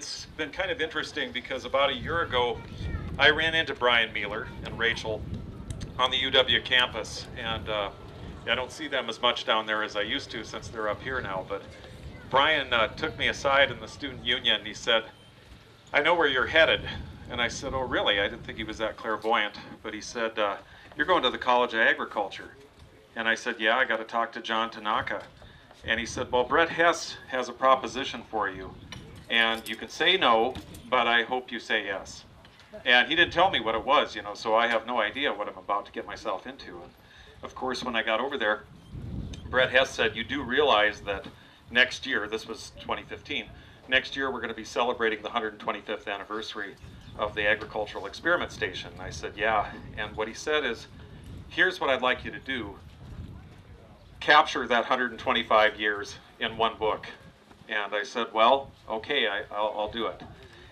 it's been kind of interesting because about a year ago, I ran into Brian Mealer and Rachel on the UW campus, and I don't see them as much down there as I used to since they're up here now, but Brian took me aside in the student union and he said, "I know where you're headed." And I said, "Oh, really?" I didn't think he was that clairvoyant, but he said, "You're going to the College of Agriculture." And I said, "Yeah, I got to talk to John Tanaka." And he said, "Well, Brett Hess has a proposition for you, and you can say no, but I hope you say yes." And he didn't tell me what it was, you know, so I have no idea what I'm about to get myself into. And of course, when I got over there, Brett Hess said, "You do realize that next year," this was 2015, "next year we're going to be celebrating the 125th anniversary of the Agricultural Experiment Station." And I said, "Yeah." And what he said is, "Here's what I'd like you to do. Capture that 125 years in one book." And I said, "Well, okay, I'll do it."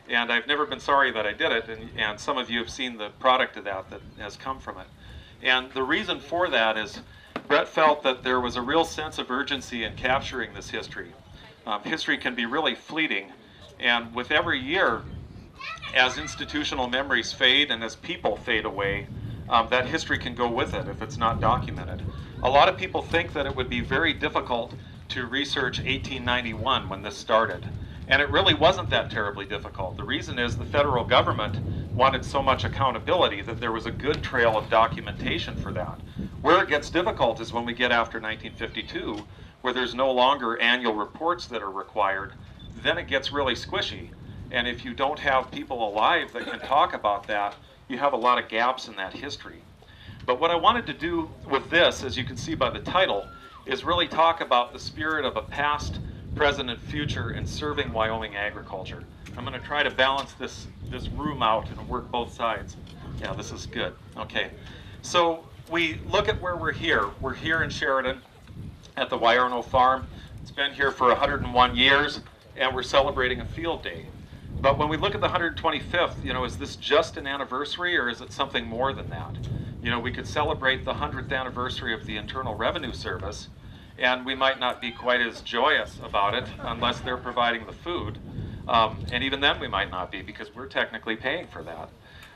And I've never been sorry that I did it, and some of you have seen the product of that has come from it. And the reason for that is Brett felt that there was a real sense of urgency in capturing this history. History can be really fleeting, and with every year, as institutional memories fade and as people fade away, that history can go with it if it's not documented. A lot of people think that it would be very difficult to research 1891 when this started. And it really wasn't that terribly difficult. The reason is the federal government wanted so much accountability that there was a good trail of documentation for that. Where it gets difficult is when we get after 1952, where there's no longer annual reports that are required. Then it gets really squishy. And if you don't have people alive that can talk about that, you have a lot of gaps in that history. But what I wanted to do with this, as you can see by the title, is really talk about the spirit of a past, present, and future in serving Wyoming agriculture. I'm going to try to balance this room out and work both sides. Yeah, this is good. Okay. So we look at where we're here. We're here in Sheridan at the Wyarno farm. It's been here for 101 years, and we're celebrating a field day. But when we look at the 125th, you know, is this just an anniversary or is it something more than that? You know, we could celebrate the 100th anniversary of the Internal Revenue Service, and we might not be quite as joyous about it unless they're providing the food. And even then we might not be because we're technically paying for that.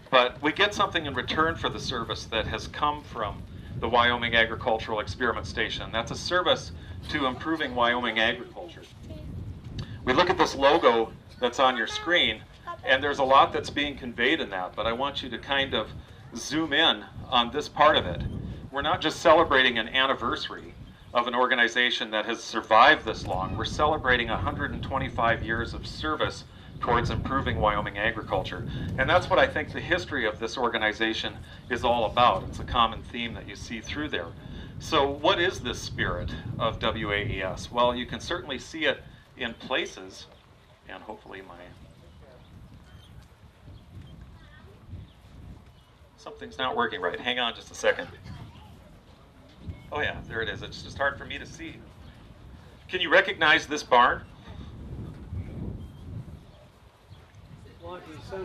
But we get something in return for the service that has come from the Wyoming Agricultural Experiment Station. That's a service to improving Wyoming agriculture. We look at this logo that's on your screen, and there's a lot that's being conveyed in that, but I want you to kind of zoom in on this part of it. We're not just celebrating an anniversary of an organization that has survived this long. We're celebrating 125 years of service towards improving Wyoming agriculture. And that's what I think the history of this organization is all about. It's a common theme that you see through there. So what is this spirit of WAES? Well, you can certainly see it in places, and hopefully something's not working right. Hang on just a second. Oh yeah, there it is. It's just hard for me to see. Can you recognize this barn?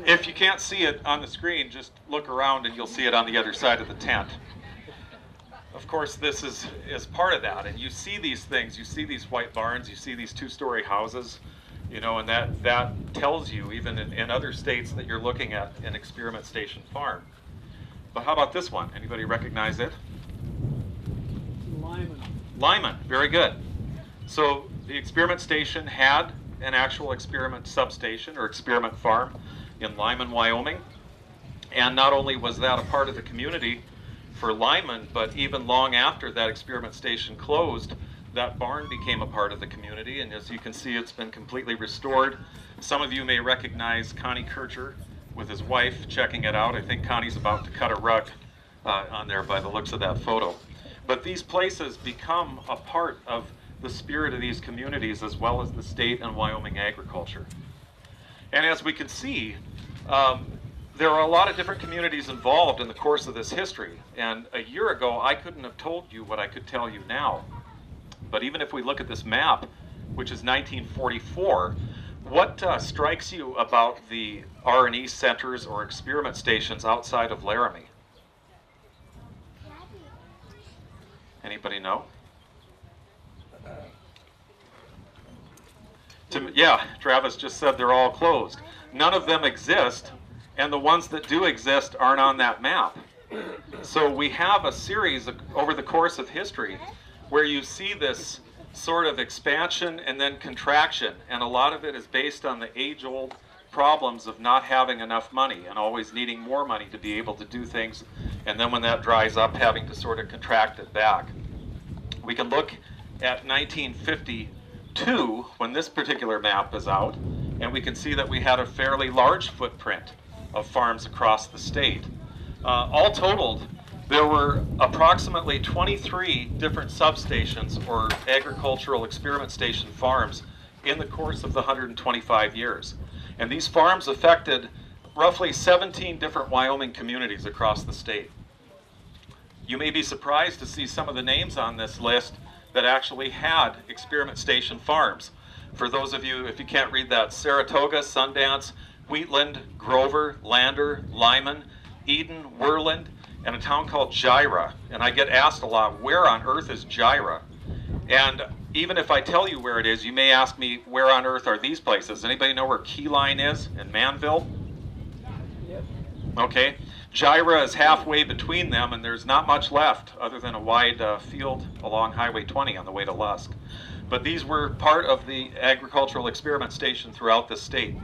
If you can't see it on the screen, just look around and you'll see it on the other side of the tent. Of course, this is part of that, and you see these things. You see these white barns. You see these two-story houses, you know, and that tells you, even in other states, that you're looking at an experiment station farm. But how about this one? Anybody recognize it? Lyman, very good. So the experiment station had an actual experiment substation or experiment farm in Lyman, Wyoming. And not only was that a part of the community for Lyman, but even long after that experiment station closed, that barn became a part of the community. And as you can see, it's been completely restored. Some of you may recognize Connie Kircher with his wife checking it out. I think Connie's about to cut a rug on there by the looks of that photo. But these places become a part of the spirit of these communities as well as the state and Wyoming agriculture. And as we can see, there are a lot of different communities involved in the course of this history. And a year ago, I couldn't have told you what I could tell you now. But even if we look at this map, which is 1944, what strikes you about the R&E centers or experiment stations outside of Laramie? Anybody know? Yeah, Travis just said they're all closed. None of them exist, and the ones that do exist aren't on that map. So we have a series over the course of history where you see this sort of expansion and then contraction, and a lot of it is based on the age-old problems of not having enough money and always needing more money to be able to do things, and then when that dries up, having to sort of contract it back. We can look at 1952, when this particular map is out, and we can see that we had a fairly large footprint of farms across the state. All totaled, there were approximately 23 different substations or agricultural experiment station farms in the course of the 125 years. And these farms affected roughly 17 different Wyoming communities across the state. You may be surprised to see some of the names on this list that actually had experiment station farms. For those of you, if you can't read that, Saratoga, Sundance, Wheatland, Grover, Lander, Lyman, Eden, Worland, and a town called Gyra. And I get asked a lot, where on earth is Gyra? And even if I tell you where it is, you may ask me, where on earth are these places? Anybody know where Keyline is in Manville? Yep. Okay. Gyra is halfway between them, and there's not much left other than a wide field along Highway 20 on the way to Lusk. But these were part of the agricultural experiment station throughout the state.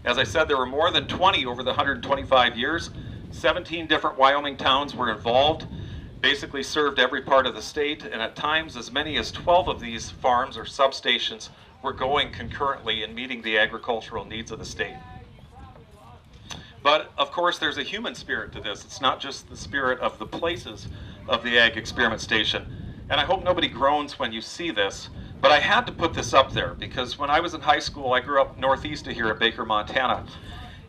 As I said, there were more than 20 over the 125 years. 17 different Wyoming towns were involved, basically served every part of the state, and at times as many as 12 of these farms or substations were going concurrently and meeting the agricultural needs of the state. But of course there's a human spirit to this. It's not just the spirit of the places of the ag experiment station. And I hope nobody groans when you see this, but I had to put this up there because when I was in high school, I grew up northeast of here in Baker, Montana,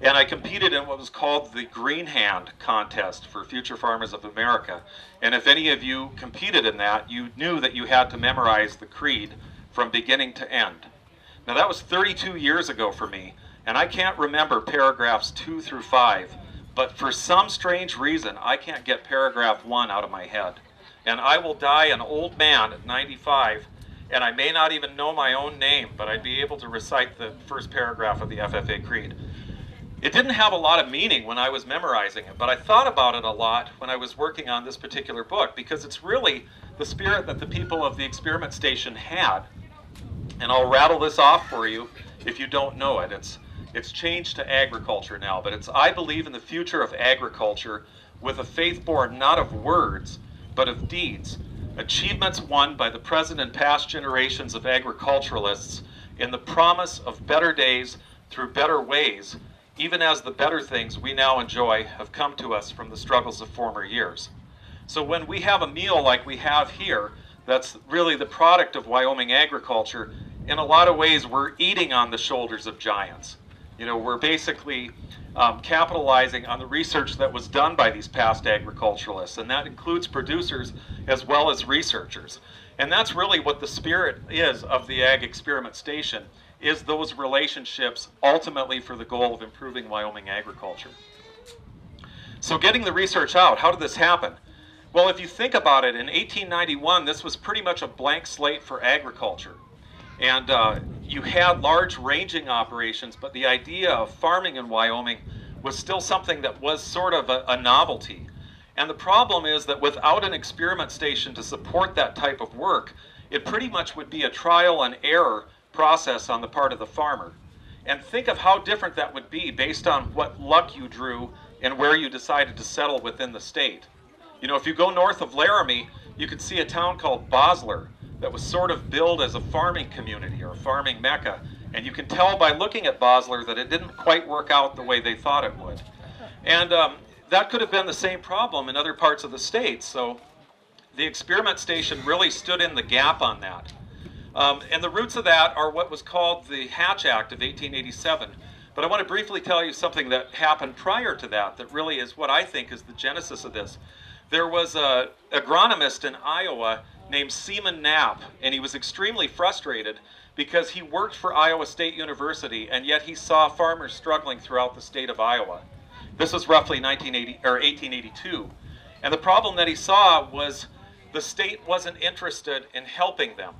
and I competed in what was called the Green Hand Contest for Future Farmers of America. And if any of you competed in that, you knew that you had to memorize the creed from beginning to end. Now that was 32 years ago for me, and I can't remember paragraphs 2 through 5, but for some strange reason, I can't get paragraph 1 out of my head. And I will die an old man at 95, and I may not even know my own name, but I'd be able to recite the first paragraph of the FFA Creed. It didn't have a lot of meaning when I was memorizing it, but I thought about it a lot when I was working on this particular book, because it's really the spirit that the people of the experiment station had. And I'll rattle this off for you if you don't know it. It's changed to agriculture now, but it's, I believe in the future of agriculture with a faith born not of words, but of deeds. Achievements won by the present and past generations of agriculturalists in the promise of better days through better ways, even as the better things we now enjoy have come to us from the struggles of former years. So when we have a meal like we have here, that's really the product of Wyoming agriculture, in a lot of ways we're eating on the shoulders of giants. You know, we're basically capitalizing on the research that was done by these past agriculturalists, and that includes producers as well as researchers. And that's really what the spirit is of the Ag Experiment Station, is those relationships ultimately for the goal of improving Wyoming agriculture. So getting the research out, how did this happen? Well, if you think about it, in 1891, this was pretty much a blank slate for agriculture. And you had large ranging operations, but the idea of farming in Wyoming was still something that was sort of a novelty. And the problem is that without an experiment station to support that type of work, it pretty much would be a trial and error process on the part of the farmer. And think of how different that would be based on what luck you drew and where you decided to settle within the state. You know, if you go north of Laramie, you could see a town called Bosler that was sort of billed as a farming community or a farming mecca. And you can tell by looking at Bosler that it didn't quite work out the way they thought it would. And that could have been the same problem in other parts of the state. So the experiment station really stood in the gap on that. And the roots of that are what was called the Hatch Act of 1887. But I want to briefly tell you something that happened prior to that that really is what I think is the genesis of this. There was an agronomist in Iowa named Seaman Knapp, and he was extremely frustrated because he worked for Iowa State University, and yet he saw farmers struggling throughout the state of Iowa. This was roughly 1882. And the problem that he saw was the state wasn't interested in helping them.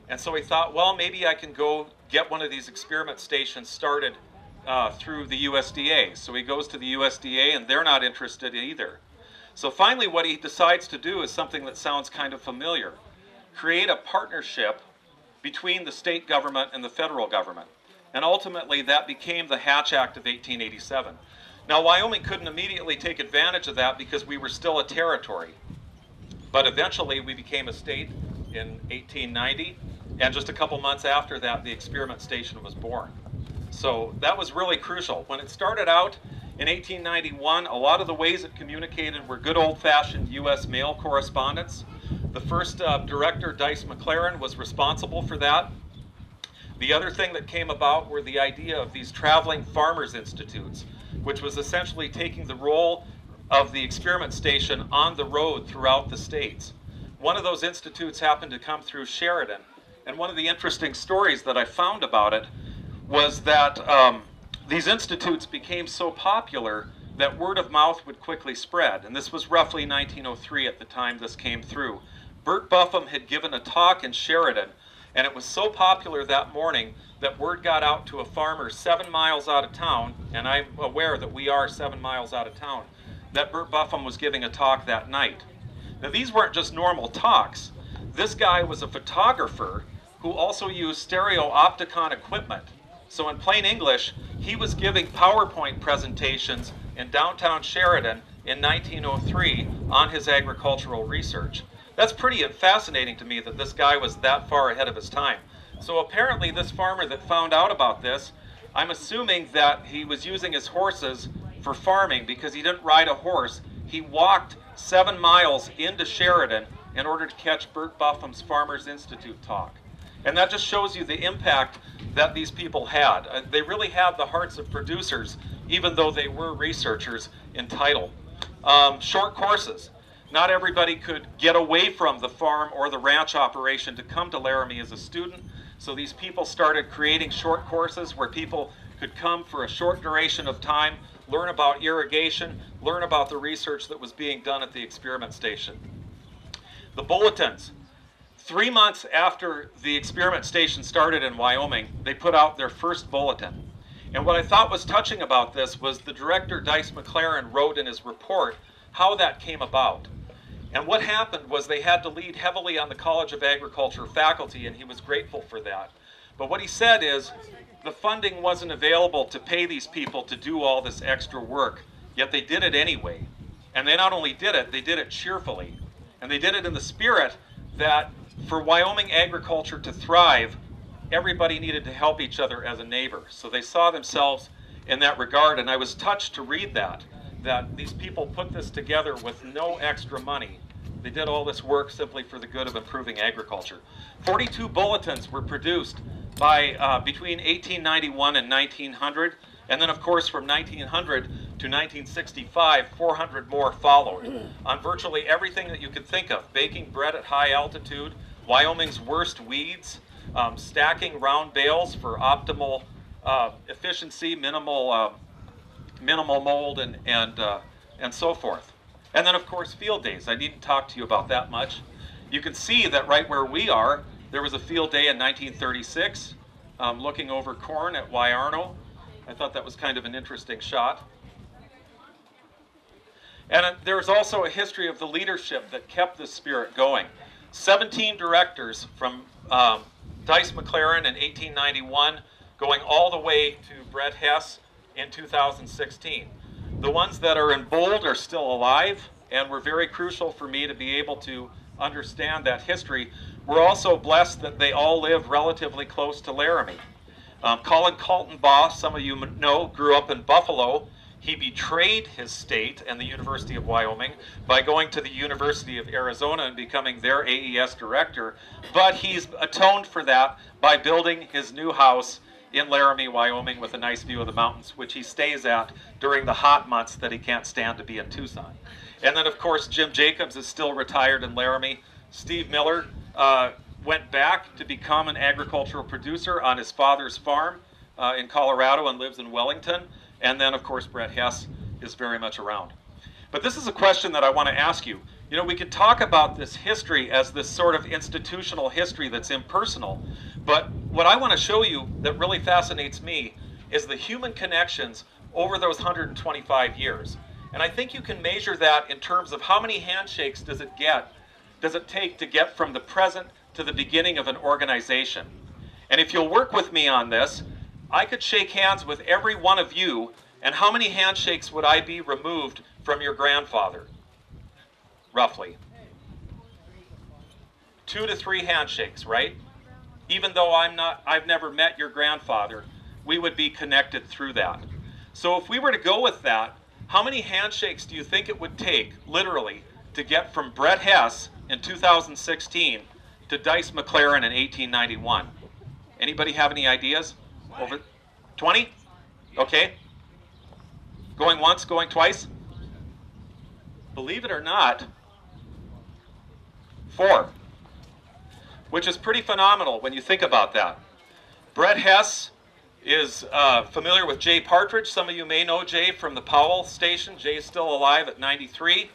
And so he thought, well, maybe I can go get one of these experiment stations started through the USDA. So he goes to the USDA, and they're not interested either. So finally what he decides to do is something that sounds kind of familiar. Create a partnership between the state government and the federal government. And ultimately that became the Hatch Act of 1887. Now Wyoming couldn't immediately take advantage of that because we were still a territory. But eventually we became a state in 1890, and just a couple months after that the experiment station was born. So that was really crucial. When it started out in 1891, a lot of the ways it communicated were good old-fashioned US mail correspondence. The first director, Dice McLaren, was responsible for that. The other thing that came about were the idea of these traveling farmers institutes, which was essentially taking the role of the experiment station on the road throughout the states. One of those institutes happened to come through Sheridan, and one of the interesting stories that I found about it was that these institutes became so popular that word of mouth would quickly spread, and this was roughly 1903 at the time this came through. Burt Buffum had given a talk in Sheridan, and it was so popular that morning that word got out to a farmer 7 miles out of town, and I'm aware that we are 7 miles out of town, that Burt Buffum was giving a talk that night. Now these weren't just normal talks. This guy was a photographer who also used stereo opticon equipment. So in plain English, he was giving PowerPoint presentations in downtown Sheridan in 1903 on his agricultural research. That's pretty fascinating to me that this guy was that far ahead of his time. So apparently this farmer that found out about this, I'm assuming that he was using his horses for farming because he didn't ride a horse. He walked 7 miles into Sheridan in order to catch Burt Buffum's Farmers Institute talk. And that just shows you the impact that these people had. They really had the hearts of producers, even though they were researchers in title. Short courses. Not everybody could get away from the farm or the ranch operation to come to Laramie as a student, so these people started creating short courses where people could come for a short duration of time, learn about irrigation, learn about the research that was being done at the experiment station. The bulletins. 3 months after the experiment station started in Wyoming, they put out their first bulletin. And what I thought was touching about this was the director, Dice McLaren, wrote in his report how that came about. And what happened was they had to lean heavily on the College of Agriculture faculty, and he was grateful for that. But what he said is the funding wasn't available to pay these people to do all this extra work, yet they did it anyway. And they not only did it cheerfully. And they did it in the spirit that for Wyoming agriculture to thrive, everybody needed to help each other as a neighbor. So they saw themselves in that regard, and I was touched to read that these people put this together with no extra money. They did all this work simply for the good of improving agriculture. 42 bulletins were produced by between 1891 and 1900, and then of course from 1900 to 1965, 400 more followed on virtually everything that you could think of. Baking bread at high altitude, Wyoming's worst weeds, stacking round bales for optimal efficiency, minimal mold, and so forth. And then of course field days. I needn't talk to you about that much. You can see that right where we are, there was a field day in 1936, looking over corn at Wyarno. I thought that was kind of an interesting shot. And there's also a history of the leadership that kept this spirit going. 17 directors from Dice McLaren in 1891 going all the way to Brett Hess in 2016. The ones that are in bold are still alive and were very crucial for me to be able to understand that history. We're also blessed that they all live relatively close to Laramie. Colin Kaltenbaugh, some of you know, grew up in Buffalo. He betrayed his state and the University of Wyoming by going to the University of Arizona and becoming their AES director, but he's atoned for that by building his new house in Laramie, Wyoming, with a nice view of the mountains, which he stays at during the hot months that he can't stand to be in Tucson. And then, of course, Jim Jacobs is still retired in Laramie. Steve Miller went back to become an agricultural producer on his father's farm in Colorado and lives in Wellington. And then, of course, Brett Hess is very much around. But this is a question that I want to ask you. You know, we could talk about this history as this sort of institutional history that's impersonal, but what I want to show you that really fascinates me is the human connections over those 125 years. And I think you can measure that in terms of how many handshakes does it take to get from the present to the beginning of an organization. And if you'll work with me on this, I could shake hands with every one of you, and how many handshakes would I be removed from your grandfather? Roughly 2 to 3 handshakes, right? Even though I've never met your grandfather, we would be connected through that. So if we were to go with that, how many handshakes do you think it would take, literally, to get from Brett Hess in 2016 to Dice McLaren in 1891? Anybody have any ideas? Over 20? Okay. Going once, going twice? Believe it or not, 4, which is pretty phenomenal when you think about that. Brett Hess is familiar with Jay Partridge. Some of you may know Jay from the Powell station. Jay's still alive at 93.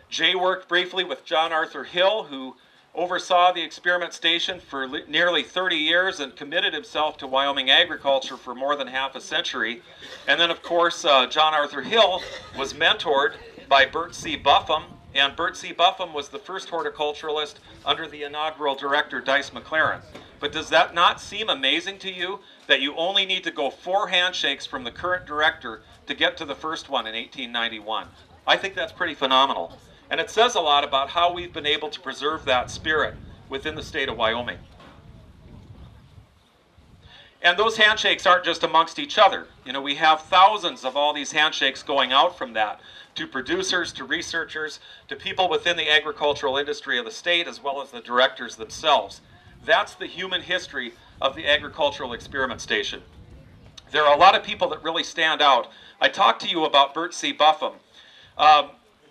Jay worked briefly with John Arthur Hill, who oversaw the experiment station for nearly 30 years and committed himself to Wyoming agriculture for more than half a century. And then, of course, John Arthur Hill was mentored by Bert C Buffum, and Bert C Buffum was the first horticulturalist under the inaugural director, Dice McLaren. But does that not seem amazing to you, that you only need to go 4 handshakes from the current director to get to the first one in 1891? I think that's pretty phenomenal. And it says a lot about how we've been able to preserve that spirit within the state of Wyoming. And those handshakes aren't just amongst each other. You know, we have thousands of all these handshakes going out from that to producers, to researchers, to people within the agricultural industry of the state, as well as the directors themselves. That's the human history of the agricultural experiment station. There are a lot of people that really stand out. I talked to you about Bert C Buffum.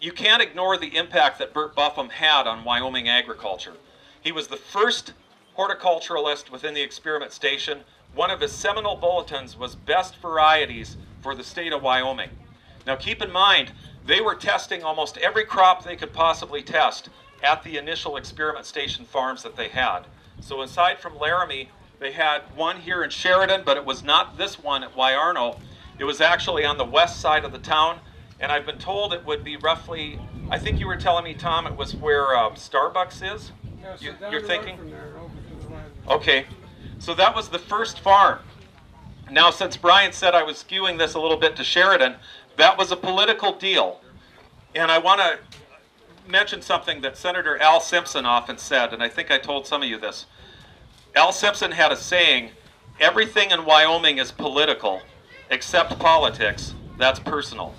You can't ignore the impact that Burt Buffum had on Wyoming agriculture. He was the first horticulturalist within the experiment station. One of his seminal bulletins was best varieties for the state of Wyoming. Now keep in mind, they were testing almost every crop they could possibly test at the initial experiment station farms that they had. So aside from Laramie, they had one here in Sheridan, but it was not this one at Wyarno. It was actually on the west side of the town. And I've been told it would be roughly, I think you were telling me, Tom, it was where Starbucks is? Yeah, so you're thinking? from there, over to the land. Okay, so that was the first farm. Now, since Brian said I was skewing this a little bit to Sheridan, that was a political deal. And I want to mention something that Senator Al Simpson often said, and I think I told some of you this. Al Simpson had a saying, everything in Wyoming is political, except politics, that's personal.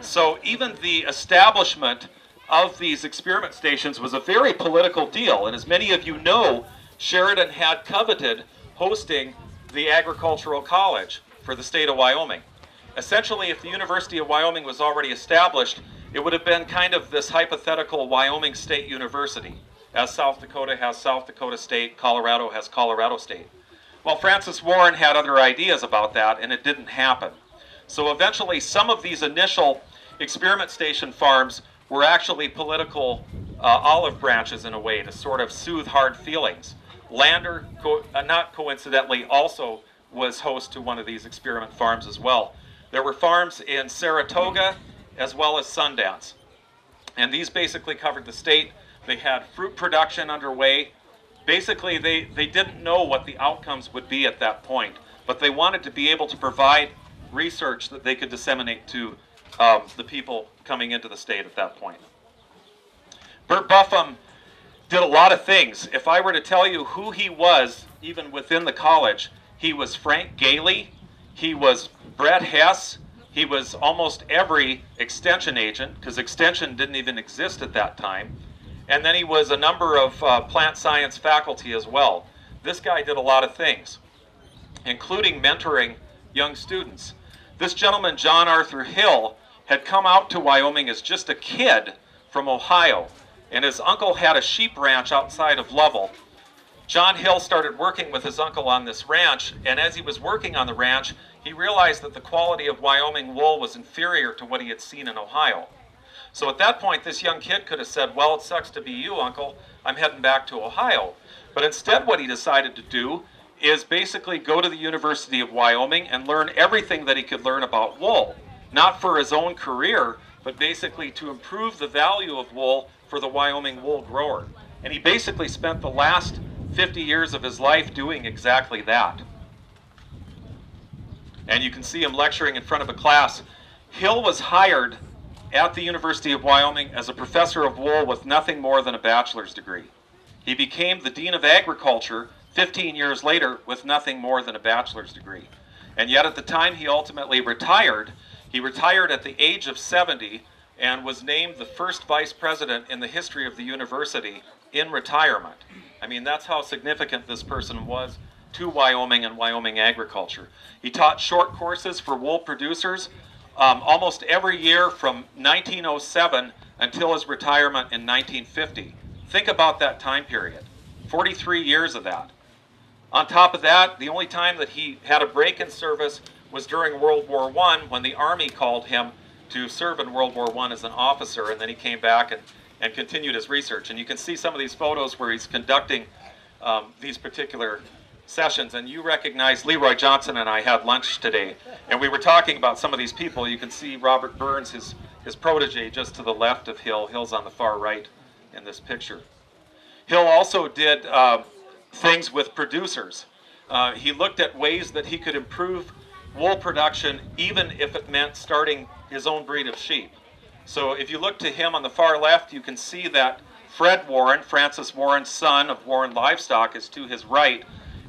So even the establishment of these experiment stations was a very political deal. And as many of you know, Sheridan had coveted hosting the agricultural college for the state of Wyoming. Essentially, if the University of Wyoming was already established, it would have been kind of this hypothetical Wyoming State University, as South Dakota has South Dakota State, Colorado has Colorado State. Well, Francis Warren had other ideas about that, and it didn't happen. So eventually, some of these initial experiment station farms were actually political olive branches in a way to sort of soothe hard feelings. Lander, not coincidentally, also was host to one of these experiment farms as well. There were farms in Saratoga as well as Sundance. And these basically covered the state. They had fruit production underway. Basically, they didn't know what the outcomes would be at that point, but they wanted to be able to provide research that they could disseminate to the people coming into the state at that point. Burt Buffum did a lot of things. If I were to tell you who he was, even within the college, he was Frank Gailey, he was Brett Hess, he was almost every extension agent, because extension didn't even exist at that time, and then he was a number of plant science faculty as well. This guy did a lot of things, including mentoring young students. This gentleman, John Arthur Hill, had come out to Wyoming as just a kid from Ohio, and his uncle had a sheep ranch outside of Lovell. John Hill started working with his uncle on this ranch, and as he was working on the ranch, he realized that the quality of Wyoming wool was inferior to what he had seen in Ohio. So at that point, this young kid could have said, well, it sucks to be you, Uncle. I'm heading back to Ohio. But instead what he decided to do is basically go to the University of Wyoming and learn everything that he could learn about wool. Not for his own career, but basically to improve the value of wool for the Wyoming wool grower. And he basically spent the last 50 years of his life doing exactly that. And you can see him lecturing in front of a class. Hill was hired at the University of Wyoming as a professor of wool with nothing more than a bachelor's degree. He became the Dean of Agriculture 15 years later with nothing more than a bachelor's degree. And yet at the time he ultimately retired, he retired at the age of 70 and was named the first vice president in the history of the university in retirement. I mean, that's how significant this person was to Wyoming and Wyoming agriculture. He taught short courses for wool producers almost every year from 1907 until his retirement in 1950. Think about that time period, 43 years of that. On top of that, the only time that he had a break in service was during World War I when the Army called him to serve in World War I as an officer, and then he came back and continued his research. And you can see some of these photos where he's conducting these particular sessions, and you recognize Leroy Johnson and I had lunch today, and we were talking about some of these people. You can see Robert Burns, his protege, just to the left of Hill. Hill's on the far right in this picture. Hill also did things with producers. He looked at ways that he could improve wool production even if it meant starting his own breed of sheep. So if you look to him on the far left, you can see that Fred Warren, Francis Warren's son of Warren Livestock, is to his right,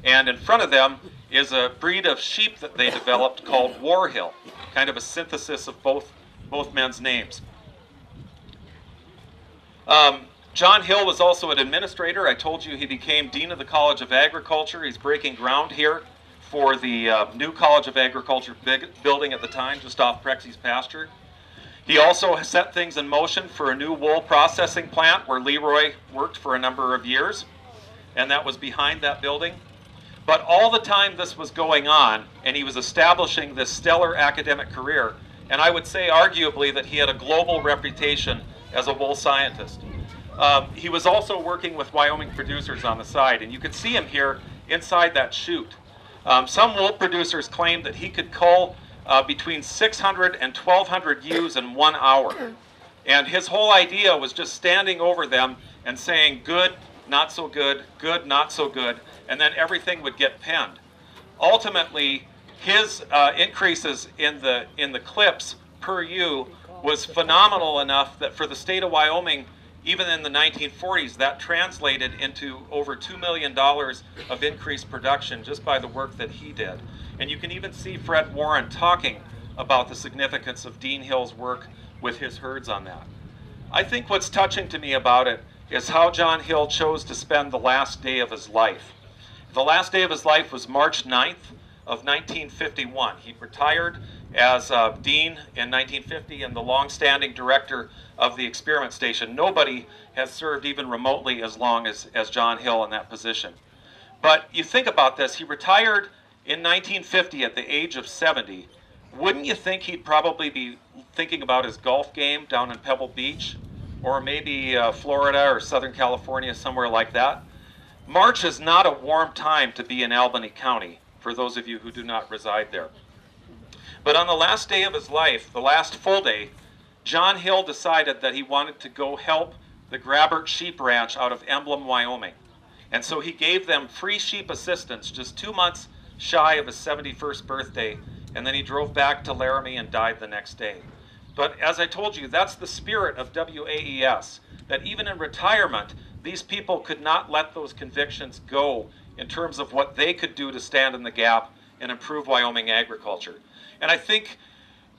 and in front of them is a breed of sheep that they developed called Warhill, kind of a synthesis of both men's names. John Hill was also an administrator. I told you he became Dean of the College of Agriculture. He's breaking ground here for the new College of Agriculture building at the time, just off Prexy's pasture. He also set things in motion for a new wool processing plant where Leroy worked for a number of years, and that was behind that building. But all the time this was going on, and he was establishing this stellar academic career, and I would say arguably that he had a global reputation as a wool scientist. He was also working with Wyoming producers on the side, and you can see him here inside that chute. Some wool producers claim that he could cull between 600 and 1,200 ewes in 1 hour. And his whole idea was just standing over them and saying, good, not so good, good, not so good, and then everything would get penned. Ultimately, his increases in the clips per ewe was phenomenal enough that for the state of Wyoming, even in the 1940s, that translated into over $2 million of increased production just by the work that he did. And you can even see Fred Warren talking about the significance of Dean Hill's work with his herds on that. I think what's touching to me about it is how John Hill chose to spend the last day of his life. The last day of his life was March 9th of 1951. He retired as dean in 1950 and the long-standing director of the experiment station. Nobody has served even remotely as long as John Hill in that position. But you think about this, he retired in 1950 at the age of 70. Wouldn't you think he'd probably be thinking about his golf game down in Pebble Beach, or maybe Florida or Southern California, somewhere like that? March is not a warm time to be in Albany County, for those of you who do not reside there. But on the last day of his life, the last full day, John Hill decided that he wanted to go help the Grabbert Sheep Ranch out of Emblem, Wyoming. And so he gave them free sheep assistance just 2 months shy of his 71st birthday, and then he drove back to Laramie and died the next day. But as I told you, that's the spirit of WAES, that even in retirement, these people could not let those convictions go in terms of what they could do to stand in the gap and improve Wyoming agriculture. And I think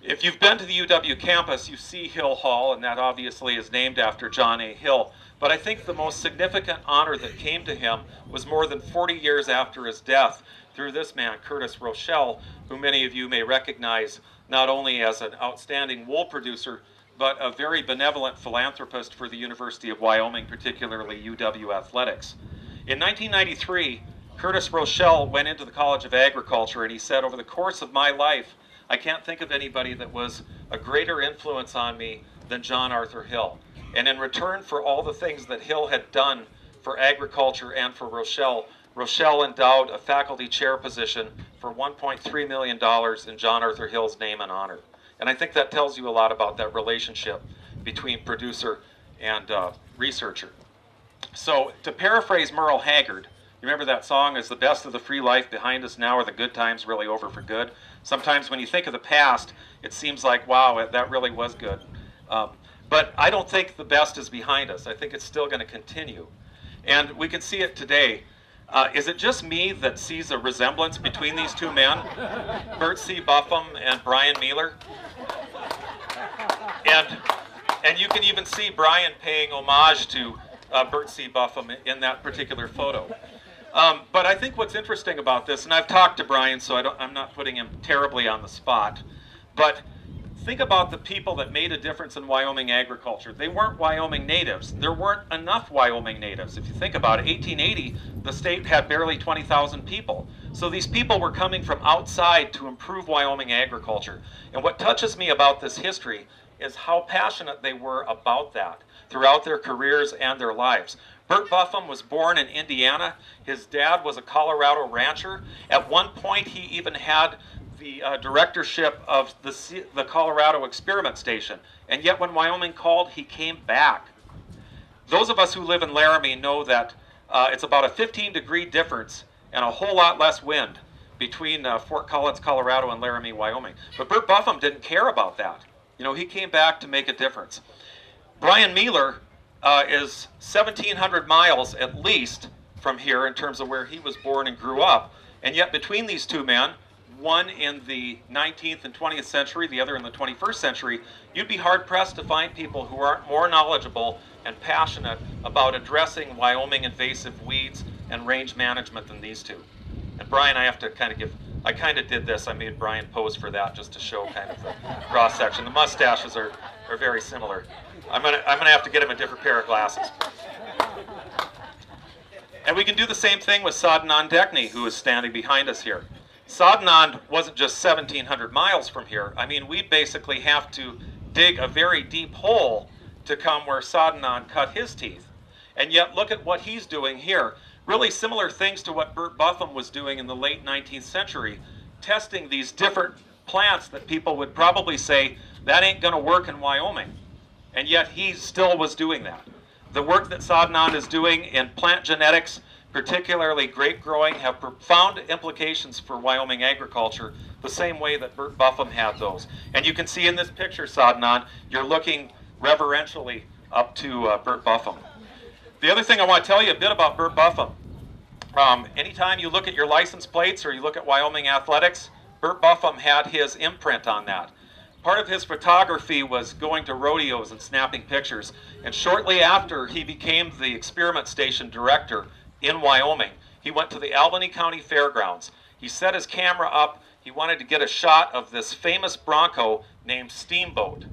if you've been to the UW campus, you see Hill Hall, and that obviously is named after John A. Hill. But I think the most significant honor that came to him was more than 40 years after his death through this man, Kurtis Rochelle, who many of you may recognize not only as an outstanding wool producer, but a very benevolent philanthropist for the University of Wyoming, particularly UW Athletics. In 1993, Kurtis Rochelle went into the College of Agriculture, and he said, over the course of my life, I can't think of anybody that was a greater influence on me than John Arthur Hill. And in return for all the things that Hill had done for agriculture and for Rochelle, Rochelle endowed a faculty chair position for $1.3 million in John Arthur Hill's name and honor. And I think that tells you a lot about that relationship between producer and researcher. So to paraphrase Merle Haggard, you remember that song, "Is the best of the free life behind us now, are the good times really over for good?" Sometimes when you think of the past, it seems like, wow, that really was good. But I don't think the best is behind us. I think it's still going to continue. And we can see it today. Is it just me that sees a resemblance between these two men, Bert C Buffum and Brian Mealer? And you can even see Brian paying homage to Bert C Buffum in that particular photo. But I think what's interesting about this, and I've talked to Brian, so I'm not putting him terribly on the spot, but think about the people that made a difference in Wyoming agriculture. They weren't Wyoming natives. There weren't enough Wyoming natives. If you think about it, 1880, the state had barely 20,000 people. So these people were coming from outside to improve Wyoming agriculture. And what touches me about this history is how passionate they were about that throughout their careers and their lives. Burt Buffum was born in Indiana. His dad was a Colorado rancher. At one point, he even had the directorship of the Colorado Experiment Station. And yet when Wyoming called, he came back. Those of us who live in Laramie know that it's about a 15-degree difference and a whole lot less wind between Fort Collins, Colorado and Laramie, Wyoming. But Burt Buffum didn't care about that. You know, he came back to make a difference. Brian Mealer is 1,700 miles at least from here in terms of where he was born and grew up. And yet between these two men, one in the 19th and 20th century, the other in the 21st century, you'd be hard-pressed to find people who aren't more knowledgeable and passionate about addressing Wyoming invasive weeds and range management than these two. And Brian, I have to kind of give, I kind of did this. I made Brian pose for that just to show kind of the cross-section. The mustaches are very similar. I'm gonna have to get him a different pair of glasses. And we can do the same thing with Sod Mound, who is standing behind us here. Sod Mound wasn't just 1,700 miles from here. I mean, we basically have to dig a very deep hole to come where Sod Mound cut his teeth. And yet, look at what he's doing here. Really similar things to what Burt Buffum was doing in the late 19th century, testing these different plants that people would probably say, that ain't going to work in Wyoming. And yet, he still was doing that. The work that Sod Mound is doing in plant genetics, particularly grape growing, have profound implications for Wyoming agriculture, the same way that Burt Buffum had those. And you can see in this picture, Sod Mound, you're looking reverentially up to Burt Buffum. The other thing I want to tell you a bit about Burt Buffum. Anytime you look at your license plates or you look at Wyoming athletics, Burt Buffum had his imprint on that. Part of his photography was going to rodeos and snapping pictures. And shortly after he became the experiment station director in Wyoming, he went to the Albany County Fairgrounds. He set his camera up. He wanted to get a shot of this famous bronco named Steamboat.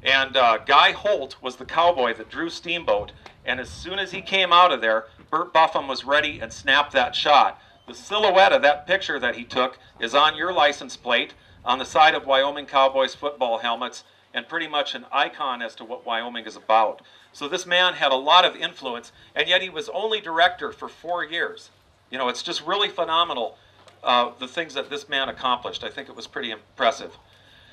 And Guy Holt was the cowboy that drew Steamboat. And as soon as he came out of there, Burt Buffum was ready and snapped that shot. The silhouette of that picture that he took is on your license plate, on the side of Wyoming Cowboys football helmets, and pretty much an icon as to what Wyoming is about. So this man had a lot of influence, and yet he was only director for 4 years. You know, it's just really phenomenal, the things that this man accomplished. I think it was pretty impressive.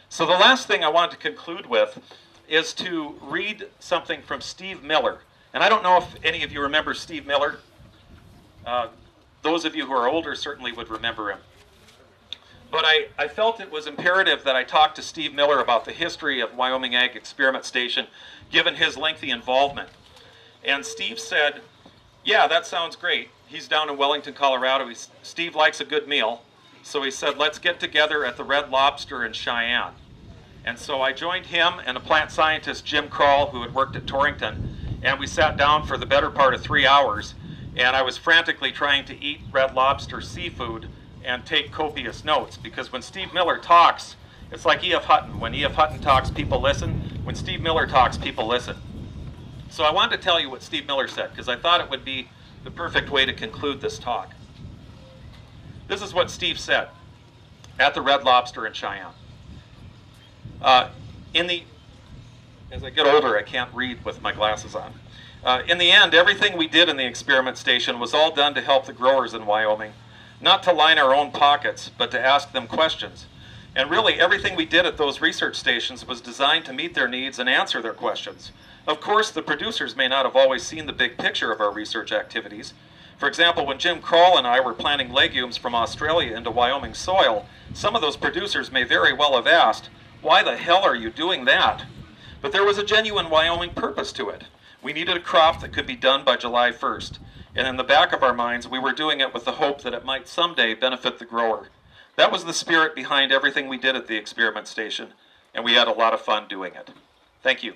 So the last thing I wanted to conclude with is to read something from Steve Miller. And I don't know if any of you remember Steve Miller. Those of you who are older certainly would remember him. But I felt it was imperative that I talk to Steve Miller about the history of Wyoming Ag Experiment Station, given his lengthy involvement. And Steve said, yeah, that sounds great. He's down in Wellington, Colorado. Steve likes a good meal. So he said, let's get together at the Red Lobster in Cheyenne. And so I joined him and a plant scientist, Jim Kroll, who had worked at Torrington, and we sat down for the better part of 3 hours. And I was frantically trying to eat Red Lobster seafood and take copious notes, because when Steve Miller talks, it's like E.F. Hutton. When E.F. Hutton talks, people listen. When Steve Miller talks, people listen. So I wanted to tell you what Steve Miller said, because I thought it would be the perfect way to conclude this talk. This is what Steve said at the Red Lobster in Cheyenne. In the As I get older, I can't read with my glasses on. In the end, everything we did in the experiment station was all done to help the growers in Wyoming, not to line our own pockets, but to ask them questions. And really, everything we did at those research stations was designed to meet their needs and answer their questions. Of course, the producers may not have always seen the big picture of our research activities. For example, when Jim Kroll and I were planting legumes from Australia into Wyoming soil, some of those producers may very well have asked, "Why the hell are you doing that?" But there was a genuine Wyoming purpose to it. We needed a crop that could be done by July 1st. And in the back of our minds, we were doing it with the hope that it might someday benefit the grower. That was the spirit behind everything we did at the experiment station, and we had a lot of fun doing it. Thank you.